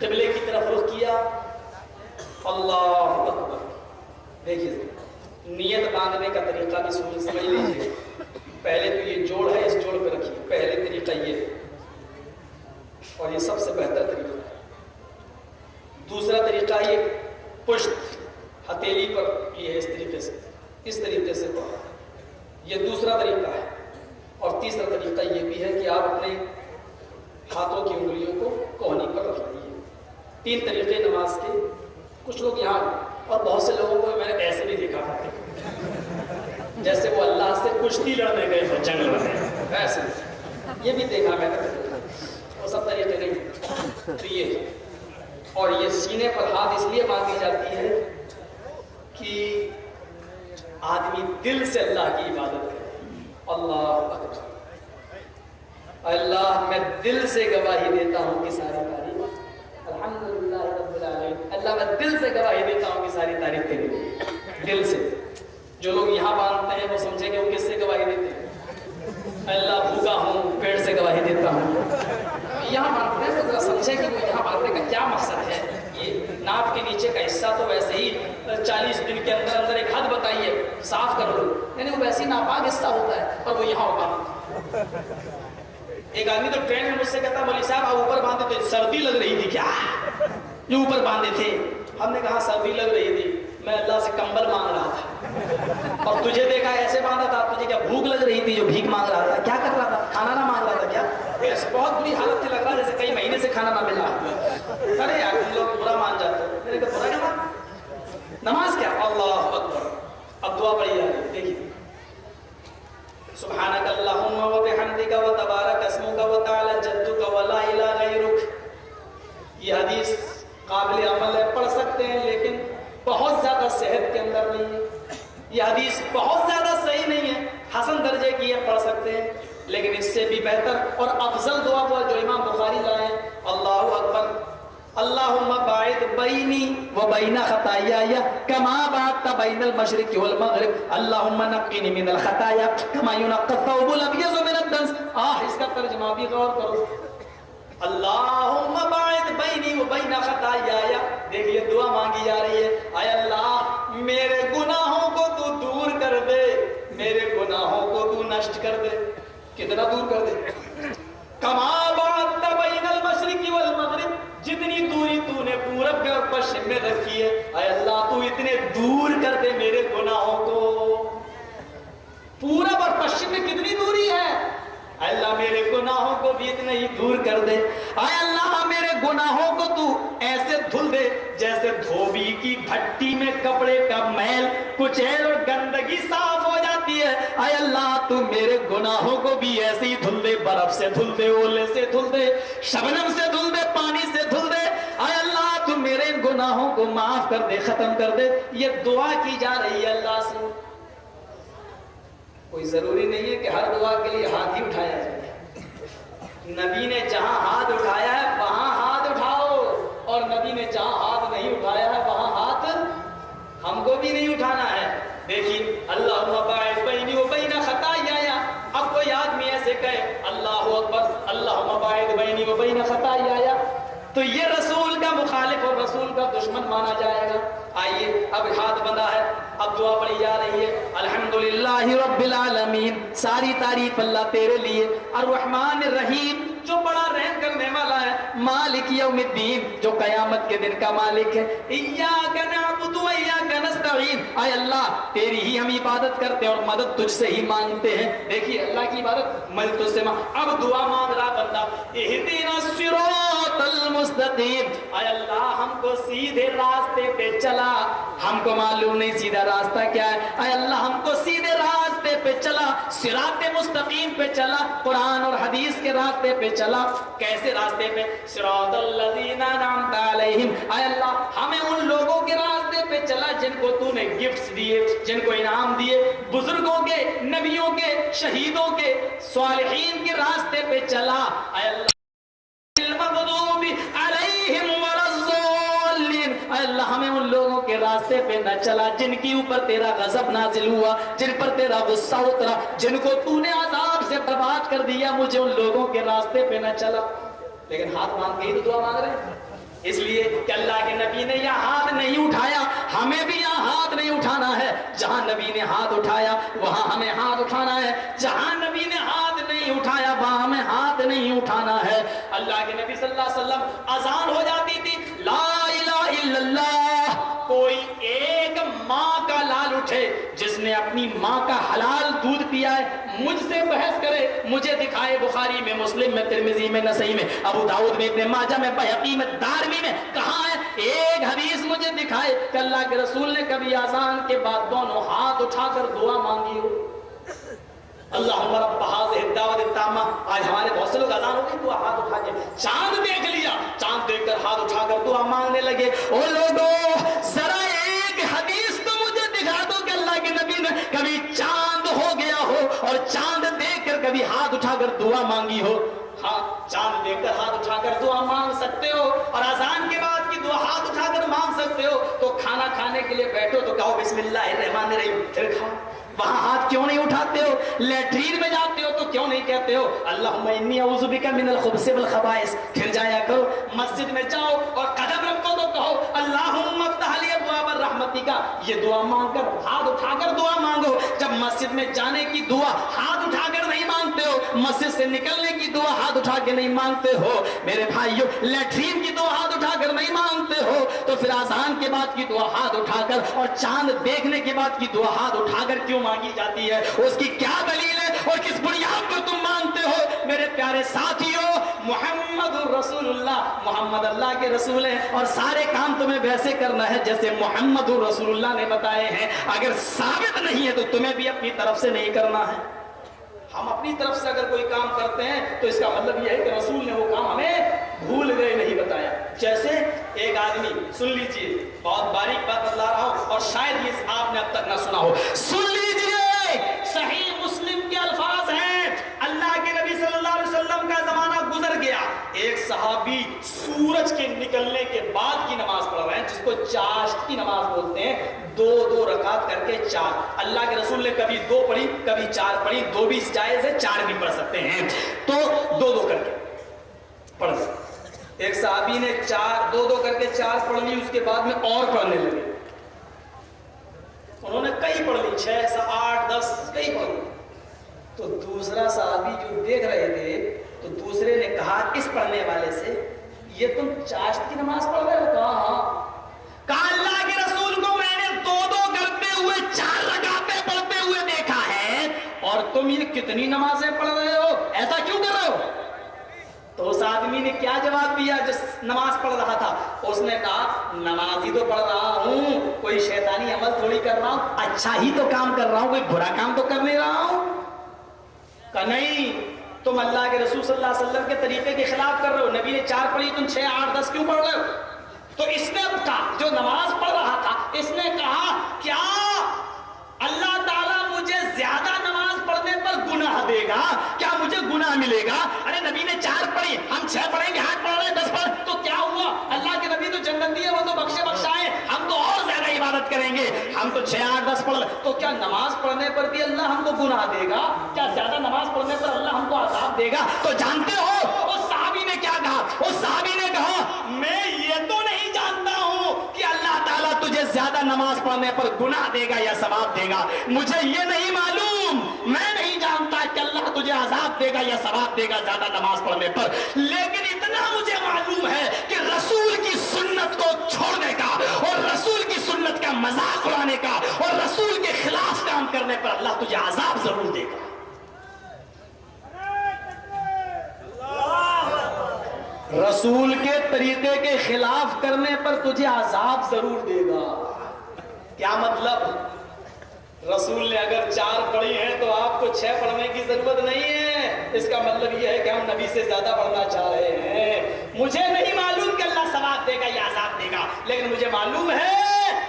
قبلے کی طرف رخ کیا، اللہ اکبر. دیکھیے نیت باندھنے کا طریقہ بھی سمجھ لیجیے. پہلے تو یہ جوڑ ہے، اس جوڑ پہ رکھیے. پہلے طریقہ یہ ہے اور یہ سب سے بہتر طریقہ ہے. دوسرا طریقہ یہ پشت ہتھیلی پر یہ ہے، اس طریقے سے یہ دوسرا طریقہ ہے. اور تیسرا طریقہ یہ بھی ہے کہ آپ اپنے ہاتھوں کی انگلیوں کو کوہنی پر رکھ لیجیے. 3 طریقے نماز کے. کچھ لوگ یہاں اور بہت سے لوگوں کو میں نے ایسے بھی دیکھا کرتے جیسے وہ اللہ سے کشتی لڑنے گئے تھے جنگ میں، ایسے یہ بھی دیکھا میں نے. وہ سب طریقے نہیں. تو یہ اور یہ سینے پر ہاتھ اس لیے باندھی جاتی ہے کہ آدمی دل سے اللہ کی عبادت کرے. اللہ اکبر. اللہ میں دل سے گواہی دیتا ہوں کہ ساری تعریف الحمدللہ رب العالمین. اللہ میں دل سے گواہی دیتا ہوں کہ ساری تعریف تیری ہے. دل سے. جو لوگ یہاں باندھتے ہیں وہ سمجھیں گے وہ کس سے گواہی دیتے ہیں. اللہ بھوکا ہوں پیٹ سے گواہی دیتا ہوں. یہاں باندھتے ہیں تو ذرا سمجھیں کہ وہ یہاں باندھنے کا کیا مقصد ہے. یہ ناف کے نیچے کا حصہ تو ویسے ہی 40 دن کے اندر اندر ایک حد بتائیے صاف کر لو، یعنی وہ ویسے ہی ناپاک حصہ ہوتا ہے اور وہ یہاں ہوتا. ایک آدمی تو ٹرین میں مجھ سے کہتا مولوی صاحب آپ اوپر باندھے تو سردی لگ رہی تھی کیا جو اوپر باندھے تھے؟ ہم نے کہا سردی لگ رہی تھی، میں اللہ سے کمبل مانگ رہا تھا. اور تجھے دیکھا ایسے باندھا تھا، تجھے کیا بھوک لگ رہی تھی جو بھیک مانگ رہا تھا؟ کیا کر رہا تھا؟ کھانا نہ مانگ رہا تھا کیا؟ بہت بری حالت سے لگ رہا جیسے کئی مہینے سے کھانا نہ ملا. ارے یار تم لوگ برا مان جاتے ہو. میں نے کہا برا کیا مان؟ نماز کیا؟ اللہ اکبر. اب دعا پڑھی جا رہی ہے. دیکھیے سبحانک اللہم و بحمدک و تبارک اسمک و تعالی جدک و لا الہ غیرک. یہ حدیث قابل عمل ہے، پڑھ سکتے ہیں لیکن بہت زیادہ صحت کے اندر نہیں ہے. یہ حدیث بہت زیادہ صحیح نہیں ہے، حسن درجے کی ہے، پڑھ سکتے ہیں. لیکن اس سے بھی بہتر اور افضل دعا وہ جو امام بخاری لائے ہیں. اللہ اکبر. اللہم باعد بینی و بین خطایای کما بعدت بین المشرق والمغرب اللہم نقنی من الخطایا کما ینقی الثوب الابیض من الدنس. اس کا ترجمہ بھی غور کرو. اللہم باعد بینی و بین خطایای. دیکھیے دعا مانگی جا رہی ہے، اے اللہ میرے گناہوں کو تو دور کر دے، میرے گناہوں کو تو نشٹ کر دے. کتنا دور کر دے؟ کما بعدت بین المشرق والمغرب. جتنی دوری تو نے پورب میں اور پشچم میں رکھی ہے، اے اللہ تو اتنے دور کر دے میرے گناہوں کو. پورب اور پشچم میں کتنی دوری ہے؟ اے اللہ میرے گناہوں کو بھی اتنا ہی دور کر دے. اے اللہ میرے گناہوں کو تو ایسے دھل دے جیسے دھوبی کی بھٹی میں کپڑے کا میل کچیل اور گندگی صاف ہو جاتی ہے. اے اللہ تو میرے گناہوں کو بھی ایسے ہی دھل دے، برف سے دھل دے، اولے سے دھل دے، شبنم سے دھل دے، پانی سے دھل دے. اے اللہ تو میرے گناہوں کو معاف کر دے، ختم کر دے. یہ دعا کی جا رہی ہے اللہ سے. کوئی ضروری نہیں ہے کہ ہر دعا کے لیے ہاتھ ہی اٹھایا جائے. نبی نے جہاں ہاتھ اٹھایا ہے وہاں ہاتھ اٹھاؤ، اور نبی نے جہاں ہاتھ نہیں اٹھایا ہے وہاں ہاتھ ہم کو بھی نہیں اٹھانا ہے. دیکھیے اللہم باعد بینی و بین خطایای. اب کوئی آدمی ایسے کہے اللہ اکبر اللہم باعد بینی و بین خطایای تو یہ رسول کا مخالف اور رسول کا دشمن مانا جائے گا. آئیے اب ہاتھ بندھا ہے، اب دعا پڑھی جا رہی ہے. الحمدللہ رب العالمین. ساری تعریف اللہ تیرے لیے. الرحمن الرحیم جو بڑا رحم کرنے والا ہے. مالک یوم الدین جو قیامت کے دن کا مالک ہے. ایاک نعبد و ایاک نستعین. اے اللہ تیری ہی ہم عبادت کرتے ہیں اور مدد تجھ سے ہی مانگتے ہیں. دیکھیے اللہ کی عبادت مدد تجھ سے اب دعا مانگ رہا بندہ. اہدنا الصراط المستقیم. اے اللہ ہم کو سیدھے راستے پہ چلا. ہم کو معلوم نہیں سیدھا راستہ کیا ہے. اے اللہ ہم کو سیدھے راستے پہ چلا، صراط مستقیم پہ چلا، قرآن اور حدیث کے راستے پہ چلا. کیسے راستے پہ؟ صراط الذین انعمت علیہم. اے اللہ ہمیں ان لوگوں کے راستے پہ چلا جن کو تو نے گفٹس دیے، جن کو انعام دیے، بزرگوں کے، نبیوں کے، شہیدوں کے، صالحین کے راستے پہ چلا. اے اللہ المغضوب علیہم ولا الضالین. اے اللہ ہمیں ان لوگوں کے راستے پہ نہ چلا جن کی اوپر تیرا غضب نازل ہوا، جن پر تیرا غصہ اترا، جن کو تو نے عذاب سے برباد کر دیا. مجھے ان لوگوں کے راستے پہ نہ چلا. لیکن ہاتھ مانگ کے ہی تو دعا مانگ رہے ہیں. اس لیے کہ اللہ کے نبی نے یہاں ہاتھ نہیں اٹھایا، ہمیں بھی یہاں ہاتھ نہیں اٹھانا ہے۔ جہاں نبی نے ہاتھ اٹھایا وہاں ہمیں ہاتھ اٹھانا ہے، جہاں نبی نے ہاتھ نہیں اٹھایا وہاں ہمیں ہاتھ نہیں اٹھانا ہے۔ اللہ کے نبی صلی اللہ علیہ وسلم اذان ہو جاتی تھی، لا الہ الا اللہ، کوئی ایک ماں کا لال اٹھے جس نے اپنی ماں کا حلال دودھ پیا ہے، مجھ سے بحث کرے، مجھے دکھائے بخاری میں، مسلم میں، ترمذی میں، نسائی میں، ابو داؤد میں، ابن ماجہ میں، بہقی میں، دارمی میں، کہاں ہے ایک حدیث مجھے دکھائے کہ اللہ کے رسول نے کبھی اذان کے بعد دونوں ہاتھ اٹھا کر دعا مانگی ہو؟ اللہم رب هذه الدعوۃ التامہ۔ آج ہمارے بہت سے لوگ اذان ہو گئی تو ہاتھ اٹھا کے چاند دیکھ لیا، چاند دیکھ کر ہاتھ اٹھا کر دعا مانگنے لگے۔ او لوگوں ذرا ایک حدیث تو مجھے دکھا دو کہ اللہ کے نبی نے کبھی چاند ہو گیا ہو اور چاند دیکھ کر کبھی ہاتھ اٹھا کر دعا مانگی ہو۔ ہاں، چاند دیکھ کر ہاتھ اٹھا کر دعا مانگ سکتے ہو، اور اذان کے بعد کی دعا ہاتھ اٹھا کر مانگ سکتے ہو۔ تو کھانا کھانے کے لیے بیٹھو تو کہو بسم اللہ الرحمن الرحیم، پھر کھاؤ۔ وہاں ہاتھ کیوں نہیں اٹھاتے ہو؟ لیٹرین میں جاتے ہو تو کیوں نہیں کہتے ہو اللہم انی اعوذ بک من الخبث والخبائث؟ پھر جایا کرو، مسجد میں جاؤ اور قدم رکھو تو کہو اللہم افتح لی ابواب الرحمتک، یہ دعا مانگ کر ہاتھ اٹھا کر دعا مانگو۔ جب مسجد میں جانے کی دعا ہاتھ اٹھا کر نہیں مانگتے ہو، مسجد سے نکلنے کی دعا ہاتھ اٹھا کے نہیں مانگتے ہو، میرے بھائیو لیٹرین کی دعا ہاتھ اٹھا کر نہیں مانگتے ہو، تو پھر اذان کے بعد کی دعا ہاتھ اٹھا کر اور چاند دیکھنے کے بعد کی دعا ہاتھ اٹھا کر کیوں مانگی جاتی ہے؟ اس کی کیا دلیل ہے اور کس بنیاد پر تم مانگتے ہو؟ میرے پیارے ساتھیو، محمد رسول اللہ، محمد اللہ کے رسول ہیں، اور سارے کام تمہیں ویسے کرنا ہے جیسے محمد رسول اللہ نے بتائے ہیں۔ اگر ثابت نہیں ہے تو تمہیں بھی اپنی طرف سے نہیں کرنا ہے۔ ہم اپنی طرف سے اگر کوئی کام کرتے ہیں تو اس کا مطلب یہ ہے کہ رسول نے وہ کام ہمیں بھول گئے نہیں بتایا۔ جیسے ایک آدمی، سن لیجئے، بہت باریک بات بتلا رہا ہوں اور شاید یہ آپ نے اب تک نہ سنا ہو، سن لیجئے، صحیح مسلم کے الفاظ ہیں، اللہ کے نبی صلی اللہ علیہ وسلم کا زمانہ گزر گیا، ایک صحابی سورج کے نکلنے کے بعد کی نماز پڑھ رہے ہیں جس کو چاشت کی نماز بولتے ہیں، دو دو رکعت کر کے چار۔ اللہ کے رسول نے کبھی دو پڑھی کبھی چار پڑھی، دو بھی جائز ہے، چار بھی پڑھ سکتے ہیں، تو دو دو کر کے پڑھ لیں۔ ایک صحابی نے دو دو کر کے چار پڑھ لی، اس کے بعد میں اور پڑھنے لگے، انہوں نے کئی پڑھ لی، 6 8 10 کئی پڑھ لی۔ تو دوسرا صحابی جو دیکھ رہے تھے تو دوسرے نے کہا اس پڑھنے والے سے، یہ تم چاشت کی نماز پڑھ رہے ہو؟ کہا ہاں۔ کہا اللہ کے رسول کو میں نے دو دو کرتے ہوئے 4 رکعتیں پڑھتے ہوئے دیکھا ہے، اور تم یہ کتنی نمازیں پڑھ رہے ہو، ایسا کیوں کر رہے ہو؟ تو اس آدمی نے کیا جواب دیا جس نماز پڑھ رہا تھا؟ اس نے کہا نماز ہی تو پڑھ رہا ہوں، کوئی شیطانی عمل تھوڑی کر رہا ہوں، اچھا ہی تو کام کر رہا ہوں، کوئی برا کام تو کر نہیں رہا ہوں۔ کہ نہیں، تم اللہ کے رسول صلی اللہ علیہ وسلم کے طریقے کے خلاف کر رہے ہو، نبی نے 4 پڑھی تم 6 8 10 کیوں پڑھ رہے ہو؟ تو اس نے کہا، جو نماز پڑھ رہا تھا اس نے کہا کیا اللہ تعالیٰ مجھے زیادہ نماز پڑھنے پر گناہ دے گا؟ کیا مجھے گناہ ملے گا؟ ارے نبی نے 4 پڑھی، ہم 6 پڑھیں گے، 8 پڑھ رہے ہیں، 10 پڑھ، تو کیا ہوا؟ اللہ کے نبی تو جنت دیے، وہ تو بخشے بخشائے، ہم تو اور زیادہ عبادت کریں گے، ہم تو 6 8 10 پڑھ رہے، تو کیا نماز پڑھنے پر بھی اللہ ہم کو گناہ دے گا؟ کیا زیادہ نماز پڑھنے پر اللہ ہم کو عذاب دے گا؟ تو جانتے ہو اس صحابی نے کیا کہا؟ اس صحابی نے کہا میں یہ تو نہیں جانتا ہوں کہ اللہ تعالیٰ تجھے زیادہ نماز پڑھنے پر گناہ دے گا یا ثواب دے گا، مجھے یہ نہیں معلوم، میں نہیں جانتا کہ اللہ تجھے عذاب دے گا یا ثواب دے گا زیادہ نماز پڑھنے پر، لیکن اتنا مجھے معلوم ہے کہ رسول کی سنت کو چھوڑنے کا اور رسول کی سنت کا مذاق اڑانے کا اور رسول کے خلاف کام کرنے پر اللہ تجھے عذاب ضرور دے گا۔ رسول کے طریقے کے خلاف کرنے پر تجھے عذاب ضرور دے گا۔ کیا مطلب؟ رسول نے اگر 4 پڑھی ہیں تو آپ کو 6 پڑھنے کی ضرورت نہیں ہے، اس کا مطلب یہ ہے کہ ہم نبی سے زیادہ پڑھنا چاہ رہے ہیں۔ مجھے نہیں معلوم کہ اللہ ثواب دے گا یا عذاب دے گا، لیکن مجھے معلوم ہے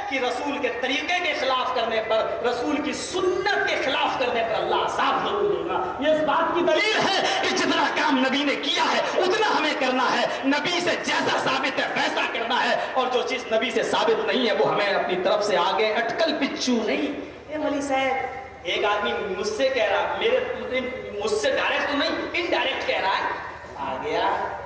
کہ رسول کے طریقے کے خلاف کرنے پر، رسول کی سنت کے خلاف کرنے پر اللہ عذاب ضرور دے گا۔ یہ اس بات کی دلیل ہے کہ جتنا کام نبی نے کیا ہے اتنا ہمیں کرنا ہے، نبی سے جیسا ثابت ہے ویسا کرنا ہے، اور جو چیز نبی سے ثابت نہیں ہے وہ ہمیں اپنی طرف سے آگے اٹکل پچو نہیں۔ اے مولوی صاحب، ایک آدمی مجھ سے کہہ رہا، مجھ سے ڈائریکٹ تو نہیں انڈائریکٹ کہہ رہا ہے، آ گیا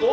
2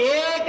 1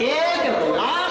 1,00,000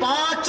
5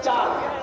4,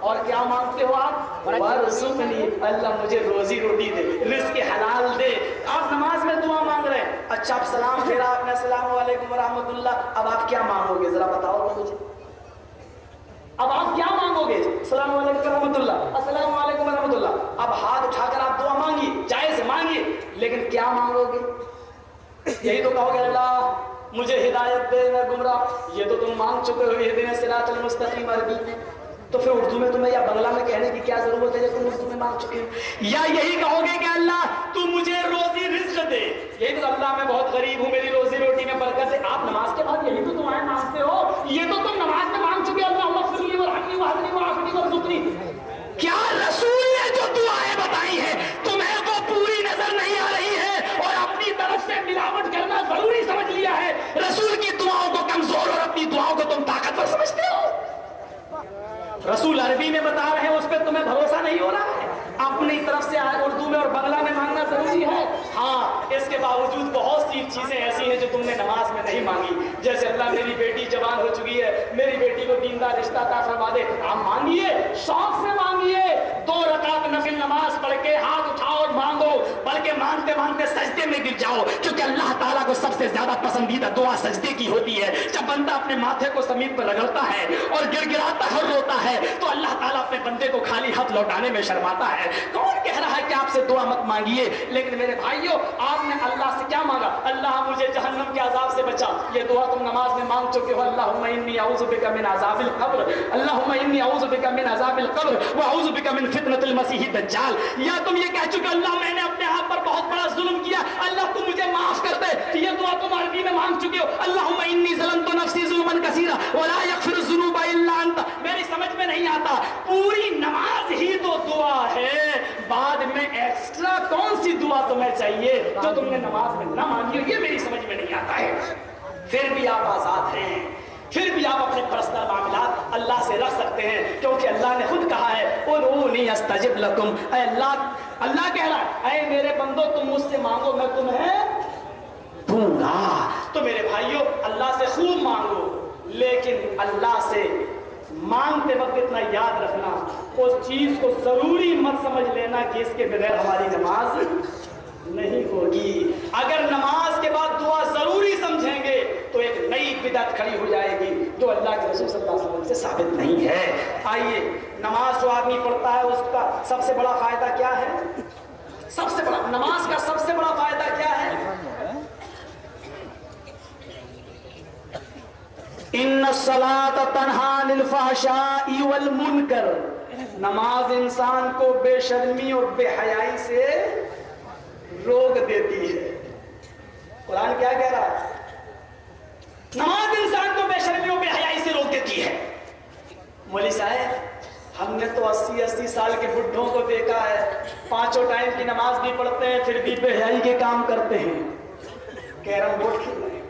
اور کیا مانگتے ہو آپ؟ وارزقنی, اللہ مجھے روزی روٹی دے, رزق حلال دے. آپ نماز میں دعا مانگ رہے ہیں. اچھا آپ سلام پھیرا آپ نے, السلام علیکم ورحمۃ اللہ, اب آپ کیا مانگو گے ذرا بتاؤ تو مجھے. اب آپ کیا مانگو گے؟ السلام علیکم ورحمۃ اللہ, السلام علیکم ورحمۃ اللہ. اب ہاتھ اٹھا کر آپ دعا مانگیے, جائز مانگیے, لیکن کیا مانگو گے؟ یہی تو کہو گے اللہ مجھے ہدایت دے, میں گمراہ. یہ تو تم مانگ چکے ہو, اہدنا الصراط المستقیم عربی میں. تو پھر اردو میں تمہیں یا بنگلہ میں کہنے کی کیا ضرورت ہے جب تم اردو میں مانگ چکے ہو؟ یا یہی کہو گے کہ اللہ تو مجھے روزی رزق دے. یہی تو اللہ میں بہت غریب ہوں, میری روزی روٹی میں برکت ہے. آپ نماز کے بعد یہی تو دعائیں مانگتے ہو. یہ تو تم نماز میں مانگ چکے, اللہ اغفر لی وارحمنی واہدنی وعافنی وارزقنی. کیا رسول نے جو دعائیں بتائی ہیں تمہیں وہ پوری نظر نہیں آ رہی ہے اور اپنی طرف سے ملاوٹ کرنا ضروری سمجھ لیا ہے؟ رسول کی دعاؤں کو کمزور اور اپنی دعاؤں کو تم طاقتور سمجھتے ہو. رسول عربی میں بتا رہے ہیں, اس پہ تمہیں بھروسہ نہیں ہو رہا ہے. اپنی طرف سے اردو میں اور بنگلہ میں مانگنا ضروری ہے. ہاں, اس کے باوجود بہت سی چیزیں ایسی ہیں جو تم نے نماز میں نہیں مانگی. جیسے اللہ میری بیٹی جوان ہو چکی ہے, میری بیٹی کو دیندار رشتہ عطا فرما دے. آپ مانگیے, شوق سے مانگیے. 2 رکعت نفل نماز پڑھ کے ہاتھ اٹھاؤ اور مانگو, بلکہ مانگتے مانگتے سجدے میں گر جاؤ, کیونکہ اللہ تعالیٰ کو سب سے زیادہ پسندیدہ دعا سجدے کی ہوتی ہے. جب بندہ اپنے ماتھے کو زمین پر رگڑتا ہے اور گر گراتا ہے اور روتا ہے تو اللہ تعالیٰ اپنے بندے کو خالی ہاتھ لوٹانے میں شرماتا ہے. کون کہہ رہا ہے کہ آپ سے دعا مت مانگیے؟ لیکن میرے بھائیوں, آپ نے اللہ سے کیا مانگا؟ اللہ مجھے جہنم کے عذاب سے بچا. یہ دعا تم نماز میں مانگ چکے ہو. اللہم انی اعوذ بک من عذاب القبر, اللہم انی اعوذ بک من عذاب القبر واعوذ بک من فتنۃ المسیح الدجال. یا تم یہ کہہ چکے اللہ میں نے اپنے آپ پر بہت بڑا ظلم کیا, اللہ تم مجھے معاف کر دے. یہ دعا تم عربی میں مانگ چکے ہو. اللہم انی ظلمت نفسی ظلما کثیرا ولا یغفر الذنوب الا انت. میری سمجھ میں نہیں آتا, پوری نماز ہی تو دعا ہے, بعد میں ایکسٹرا کون سی دعا تمہیں چاہیے جو تم نے نماز میں نہ مانگی ہو؟ یہ میری سمجھ میں نہیں آتا ہے. پھر بھی آپ آزاد ہیں, پھر بھی آپ اپنے پرسنل معاملات اللہ سے رکھ سکتے ہیں, کیونکہ اللہ نے خود کہا ہے ادعونی استجب لکم. اے اللہ کہہ رہا ہے اے میرے بندو تم مجھ سے مانگو میں تمہیں دوں گا. تو میرے بھائیوں, اللہ سے خوب مانگو, لیکن اللہ سے مانگتے وقت اتنا یاد رکھنا, اس چیز کو ضروری مت سمجھ لینا کہ اس کے بغیر ہماری نماز نہیں ہوگی. اگر نماز کے بعد دعا ضروری سمجھیں گے تو ایک نئی بدعت کھڑی ہو جائے گی جو اللہ کے رسول صلی اللہ علیہ وسلم سے ثابت نہیں ہے. آئیے, نماز جو آدمی پڑھتا ہے اس کا سب سے بڑا فائدہ کیا ہے؟ سب سے بڑا نماز کا سب سے بڑا فائدہ کیا ہے؟ ان الصلاۃ تنہی عن الفحشاء والمنکر. نماز انسان کو بے شرمی اور بے حیائی سے روک دیتی ہے. قرآن کیا کہہ رہا ہے؟ نماز انسان کو بے شرمی اور بے حیائی سے روک دیتی ہے. مولوی صاحب ہم نے تو 80 سال کے بڈھوں کو دیکھا ہے, 5 ٹائم کی نماز بھی پڑھتے ہیں پھر بھی بے حیائی کے کام کرتے ہیں. کیرم بورڈ کھیل رہے ہیں.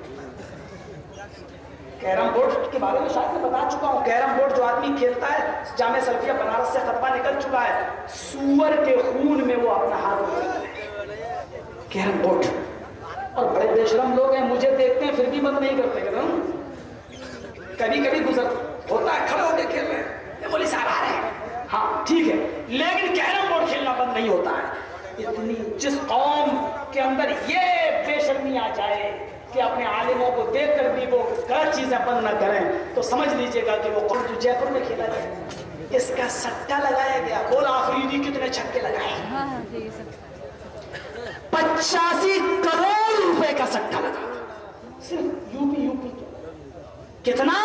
کیرم بورڈ کے بارے میں شاید میں بتا چکا ہوں. کیرم بورڈ جو آدمی کھیلتا ہے, جامع سلفیہ بنارس سے خطبہ نکل چکا ہے, سور کے خون میں وہ اپنا ہاتھ ڈالتا ہے. Carrom board. اور بڑے بے شرم لوگ ہیں, مجھے دیکھتے ہیں پھر بھی بند نہیں کرتے. کبھی کبھی گزر ہوتا ہے, کھڑے ہو کے کھیل رہے ہیں, بولی صاحب آ رہے ہیں, ہاں ٹھیک ہے, لیکن کیرم بورڈ کھیلنا بند نہیں ہوتا ہے. اتنی جس قوم کے اندر یہ بے شرمی آ جائے کہ اپنے عالموں کو دیکھ کر بھی وہ غلط چیزیں بند نہ کریں, تو سمجھ لیجئے گا کہ وہ قوم جو جے پور میں کھیلا جائے, اس کا سٹا لگایا گیا. بول آفریدی کتنے چھکے لگائے؟ 85 کروڑ روپے کا سٹا لگا صرف یو پی کتنا؟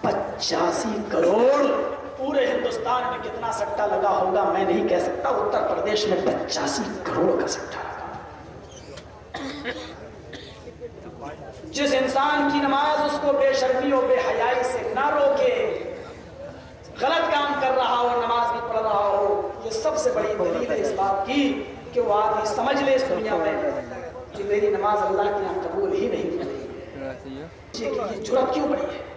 85 کروڑ. پورے ہندوستان میں کتنا سٹا لگا ہوگا میں نہیں کہہ سکتا. اتر پردیش میں 85 کروڑ کا سٹا لگا. جس انسان کی نماز اس کو بے شرمی اور بے حیائی سے نہ روکے, غلط کام کر رہا ہو, نماز بھی پڑھ رہا ہو, یہ سب سے بڑی دلیل ہے اس بات کی کہ وہ آدمی سمجھ لے اس دنیا میں کہ میری نماز اللہ کے یہاں قبول ہی نہیں ہو رہی ہے. یہ جرأت کیوں بڑی ہے؟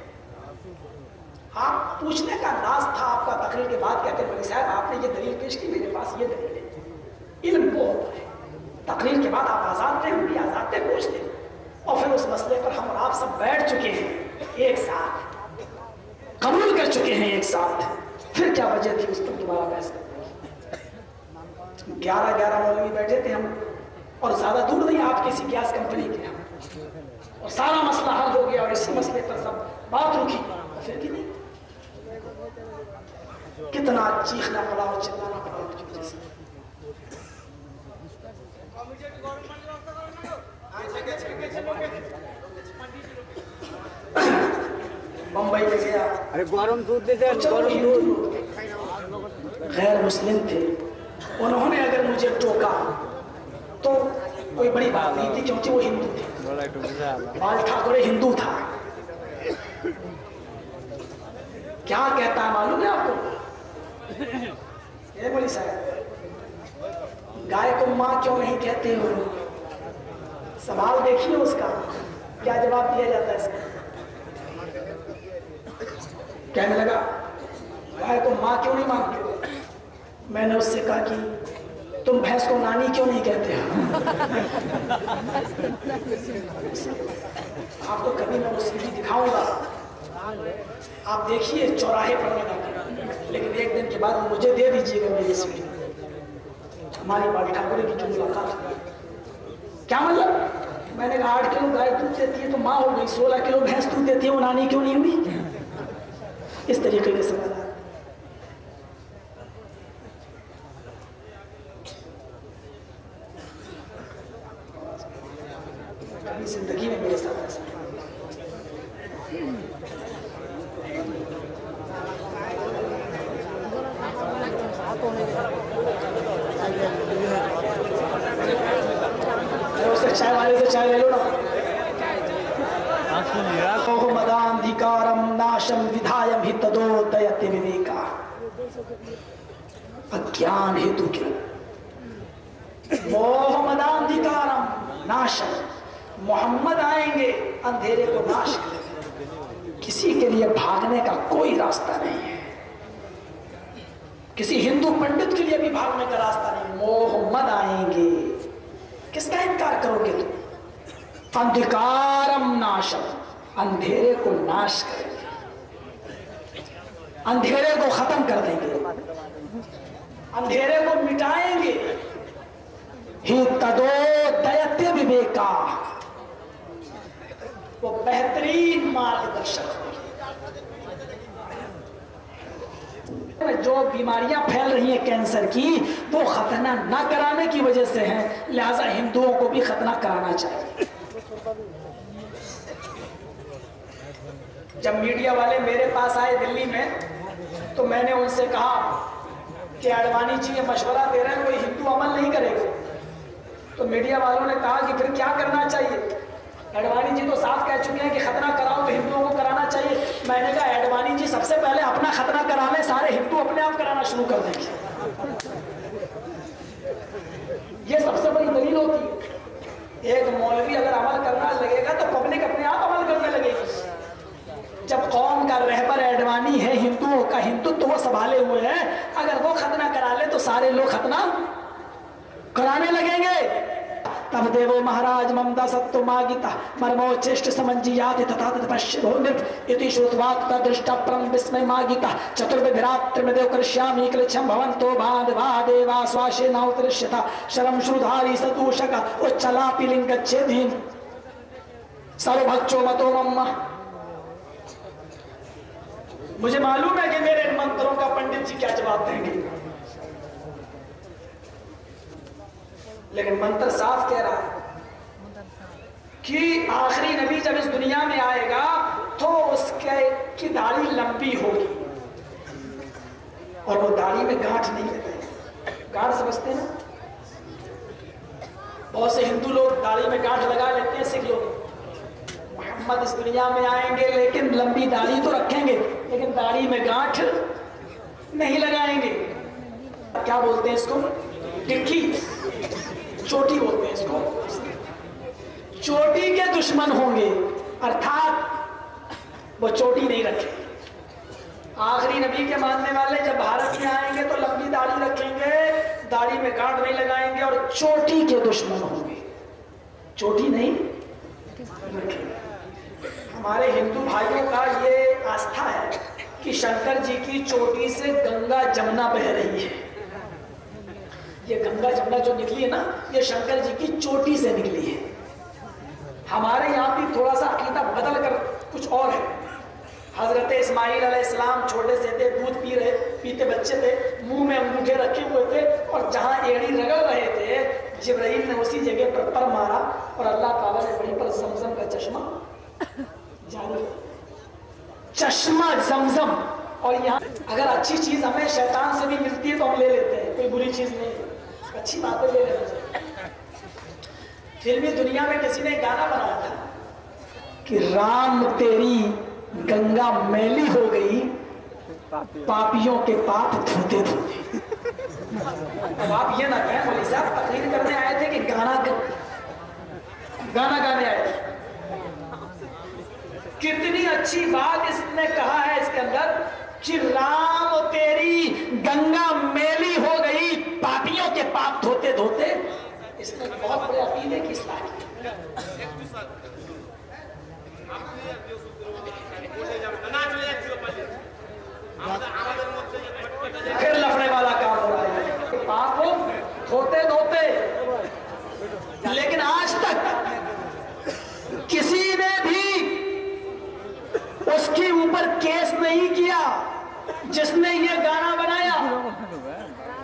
آپ پوچھنے کا انداز تھا آپ کا. تقریر کے بعد کہتے ہیں مولوی صاحب آپ نے یہ دلیل پیش کی, میرے پاس یہ دلیل ہے. علم وہ ہوتا ہے. تقریر کے بعد آپ آزاد تھے, ہم بھی آزاد تھے, پوچھتے, اور پھر اس مسئلے پر ہم اور آپ سب بیٹھ چکے ہیں ایک ساتھ. قبول کر چکے ہیں ایک ساتھ، پھر کیا وجہ تھی اس پر دوبارہ بحث کرنے کی؟ 11 مولوی بیٹھے تھے ہم، اور زیادہ دور نہیں، آپ کسی گیس کمپنی کے ہم، اور سارا مسئلہ حل ہو گیا اور اسی مسئلے پر سب بات رکی، پھر کی نہیں، کتنا چیخنا پڑا اور چلانا پڑا ان کی وجہ سے۔ بمبئی میں گیا، غیر مسلم تھے، انہوں نے اگر مجھے ٹوکا تو کوئی بڑی بات نہیں تھی کیونکہ وہ ہندو تھے، بال ٹھاکرے ہندو تھا۔ کیا کہتا ہے معلوم ہے آپ کو؟ مولی صاحب، گائے کو ماں کیوں نہیں کہتے ہو؟ سوال دیکھیے اس کا کیا جواب دیا جاتا ہے اس کا۔ کہنے لگا گائے کو ماں کیوں نہیں مانتے ہو؟ میں نے اس سے کہا کہ تم بھینس کو نانی کیوں نہیں کہتے ہو؟ آپ کو کبھی میں وہ سیڑھی دکھاؤں گا، آپ دیکھیے چوراہے پر لگا، لیکن ایک دن کے بعد مجھے دے دیجیے گا میری سیڑھی۔ ہماری بال ٹھاکرے کی جو ملاقات ہوئی، کیا مطلب؟ میں نے کہا 8 کلو گائے دودھ دیتی ہے تو ماں ہو گئی، 16 کلو بھینس دودھ دیتی ہے وہ نانی کیوں نہیں ہوئی؟ اس طریقے کے سوالات۔ کبھی زندگی میں میرے ساتھ ایسا چائے والے سے چائے لے لو نا۔ مداندھیکارم ناشم ودھایم ہی تدودیت وویکا، اگیان ہیتو موہ مداندھیکارم ناشم، محمد آئیں گے اندھیرے کو ناش کریں، کسی کے لیے بھاگنے کا کوئی راستہ نہیں ہے، کسی ہندو پنڈت کے لیے بھی بھاگنے کا راستہ نہیں، محمد آئیں گے، کس کا انکار کرو گے تم؟ اندھکارم ناشم، اندھیرے کو ناش کریں گے، اندھیرے کو ختم کر دیں گے، اندھیرے کو مٹائیں گے، ہی تدودیت وویکا، وہ بہترین مارگدرشک ہوگی۔ جو بیماریاں پھیل رہی ہیں کینسر کی، وہ ختنہ نہ کرانے کی وجہ سے ہیں، لہذا ہندوؤں کو بھی ختنہ کرانا چاہیے۔ جب میڈیا والے میرے پاس آئے دلی میں تو میں نے ان سے کہا کہ اڈوانی جی یہ مشورہ دے رہے ہیں کوئی ہندو عمل نہیں کرے گا، تو میڈیا والوں نے کہا کہ پھر کیا کرنا چاہیے؟ اڈوانی جی تو صاف کہہ چکے ہیں کہ ختنہ کراؤ تو ہندوؤں کو کرانا چاہیے۔ میں نے کہا اڈوانی جی سب سے پہلے اپنا ختنہ کرا لیں، سارے ہندو اپنے آپ کرانا شروع کر دیں گے۔ یہ سب سے بڑی دلیل ہوتی ہے، ایک مولوی اگر عمل کرنا لگے گا تو پبلک اپنے آپ عمل کرنے لگے گی۔ جب قوم کا رہبر اڈوانی ہے، ہندوؤں کا ہندوتو وہ سنبھالے ہوئے ہیں، اگر وہ ختنہ کرا لے تو سارے لوگ ختنہ کرانے لگیں گے۔ تب دیو مہاراج ممتا ستو ماگیتا مرمو چشٹ سمنجیاتی تتھا تتپشیبھو نرت اتی شروتوات تدرشٹا پرم بسمے ماگیتا چتربھرات ترمدیو کرشیامی کلچھم بھونتو بھادوا دیوا سواشے ناوترشیتا شرم شرودھاری ستوشکا اچلاپی لنگچھیدھیم سرو بھکچو متو ممہ۔ مجھے معلوم ہے کہ میرے منتروں کا پنڈت جی کیا جواب دیں گے، لیکن منتر صاف کہہ رہا ہے کہ آخری نبی جب اس دنیا میں آئے گا تو اس کی داڑھی لمبی ہوگی اور وہ داڑھی میں گانٹھ نہیں لگے۔ گانٹھ سمجھتے ہیں نا؟ بہت سے ہندو لوگ داڑھی میں گانٹھ لگا لیتے ہیں، سکھ لوگ۔ محمد اس دنیا میں آئیں گے لیکن لمبی داڑھی تو رکھیں گے، لیکن داڑھی میں گانٹھ نہیں لگائیں گے۔ کیا بولتے ہیں اس کو؟ ٹکی، چوٹی بولتے ہیں اس کو۔ چوٹی کے دشمن ہوں گے، ارتھات وہ چوٹی نہیں رکھیں گے۔ آخری نبی کے ماننے والے جب بھارت میں آئیں گے تو لمبی داڑھی رکھیں گے، داڑھی میں گانٹھ نہیں لگائیں گے اور چوٹی کے دشمن ہوں گے، چوٹی نہیں رکھیں گے۔ ہمارے ہندو بھائیوں کا یہ آستھا ہے کہ شنکر جی کی چوٹی سے گنگا جمنا بہ رہی ہے. یہ گنگا جمنا جو نکلی ہے نا، یہ شنکر جی کی چوٹی سے نکلی ہے. ہمارے یہاں بھی تھوڑا سا عقیدہ بدل کر کچھ اور ہے. حضرت اسماعیل علیہ السلام چھوٹے سے تھے، دودھ پیتے بچے تھے، منہ میں انگوٹھے رکھے ہوئے تھے، اور جہاں ایڑی رگڑ رہے تھے جبرائیل نے اسی جگہ پر مارا اور اللہ تعالیٰ نے وہیں پر زمزم کا چشمہ جاری، چشمہ زمزم. اور یہاں اگر اچھی چیز ہمیں شیطان سے بھی ملتی ہے تو ہم لے لیتے ہیں، کوئی بری چیز نہیں، اچھی باتیں لے لینا چاہیے. فلمی دنیا میں کسی نے گانا بنایا تھا کہ رام تیری گنگا میلی ہو گئی پاپیوں کے پاپ دھوتے دھوتے. اب آپ یہ نہ کہیں مولوی صاحب تقریر کرنے آئے تھے کہ گانا گانے آئے تھے. کتنی اچھی بات اس نے کہا ہے اس کے اندر کہ رام تیری گنگا میلی ہو گئی پاپیوں کے پاپ دھوتے دھوتے. اس نے بہت بڑے عقیدے کی اصلاح کی. پھر لفڑے والا کام ہو رہا ہے، پاپ دھوتے دھوتے. لیکن آج تک کسی نے بھی اس کے اوپر کیس نہیں کیا جس نے یہ گانا بنایا،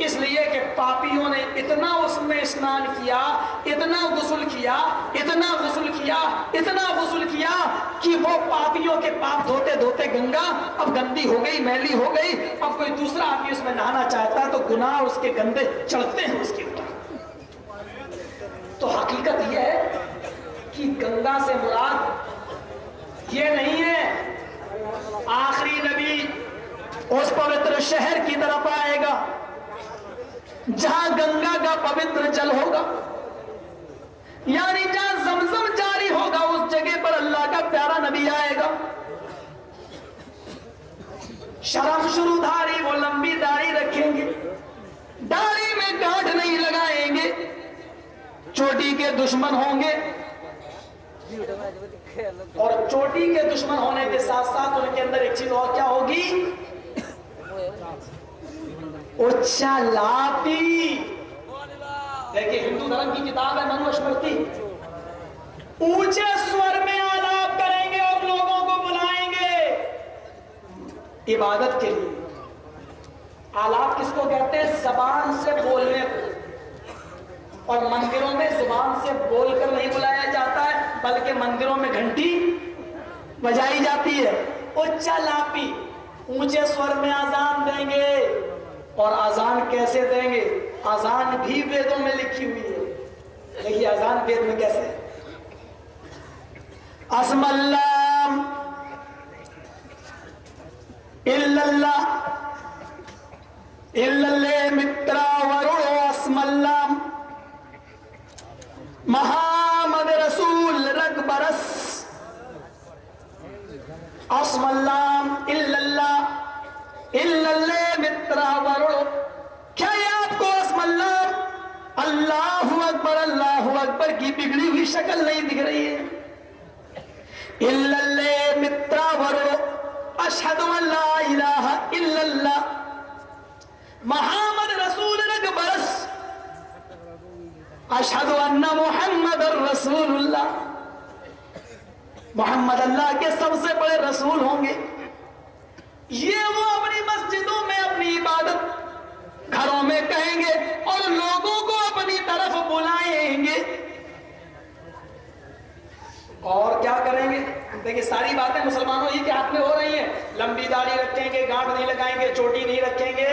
اس لیے کہ پاپیوں نے اتنا اس میں اسنان کیا، اتنا غسل کیا، اتنا غسل کیا، اتنا غسل کیا کہ وہ پاپیوں کے پاپ دھوتے دھوتے گنگا اب گندی ہو گئی، میلی ہو گئی. اب کوئی دوسرا آدمی اس میں نہانا چاہتا ہے تو گناہ اس کے گندے چڑھتے ہیں اس کے اوپر. تو حقیقت یہ ہے کہ گنگا سے مراد یہ نہیں ہے آخری نبی اس پوتر شہر کی طرف آئے گا جہاں گنگا کا پوتر جل ہوگا، یعنی جہاں زمزم جاری ہوگا اس جگہ پر اللہ کا پیارا نبی آئے گا. شرم شروع دھاری، وہ لمبی داڑھی رکھیں گے، داڑھی میں گانٹھ نہیں لگائیں گے، چوٹی کے دشمن ہوں گے، اور چوٹی کے دشمن ہونے کے ساتھ ساتھ ان کے اندر ایک چیز اور کیا ہوگی، اچھالاپی. دیکھیں ہندو دھرم کی کتاب ہے منوسمرتی، اونچے سور میں آلاپ کریں گے اور لوگوں کو بلائیں گے عبادت کے لیے. آلاپ کس کو کہتے ہیں؟ زبان سے بولنے کو. اور مندروں میں زبان سے بول کر نہیں بلایا جاتا ہے بلکہ مندروں میں گھنٹی بجائی جاتی ہے. اچھالاپی، اونچے سور میں آزان دیں گے. اور آزان کیسے دیں گے؟ آزان بھی ویدوں میں لکھی ہوئی ہے. دیکھیے آزان وید میں کیسے ہے، اسم اللہ اللہ اللہ مترا ورو اسم اللہ محمد رسول رگ برس اسم اللہ اللہ مترا ورو. کیا یہ آپ کو اسم اللہ اکبر کی بگڑی ہوئی شکل نہیں دکھ رہی ہے؟ اللہ مترا ورو اشہد ان لا الہ الا اللہ محمد رسول رگ برس اشہد ان محمد رسول اللہ. محمد اللہ کے سب سے بڑے رسول ہوں گے. یہ وہ اپنی مسجدوں میں اپنی عبادت گھروں میں کہیں گے اور لوگوں کو اپنی طرف بلائیں گے. اور کیا کریں گے؟ دیکھیں ساری باتیں مسلمانوں ہی کے ہاتھ میں ہو رہی ہیں. لمبی داڑھی رکھیں گے، گانٹھ نہیں لگائیں گے، چوٹی نہیں رکھیں گے،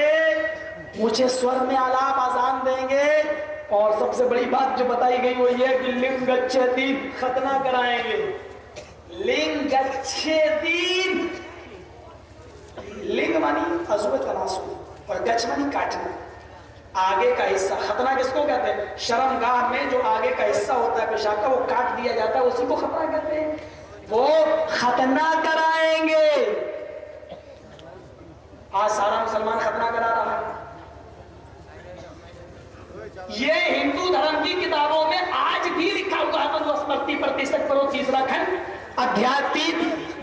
اونچے سور میں آلاپ آزان دیں گے. اور سب سے بڑی بات جو بتائی گئی وہ یہ کہ لنگ گچھتی ختنہ کرائیں گے. لنگ گچھتی، لنگ مانی عضو تناسل اور گچھ مانی کاٹنا، آگے کا حصہ. ختنہ کس کو کہتے ہیں؟ شرم گاہ میں جو آگے کا حصہ ہوتا ہے پیشاب کا وہ کاٹ دیا جاتا ہے، اسی کو ختنہ کہتے ہیں. وہ ختنہ کرائیں گے. آج سارا مسلمان ختنہ کرا رہا ہے. یہ ہندو دھرم کی کتابوں میں آج بھی لکھا ہوا ہے. منوسمرتی پرتیشت کرو تیسرا کھنڈ ادھیائے 3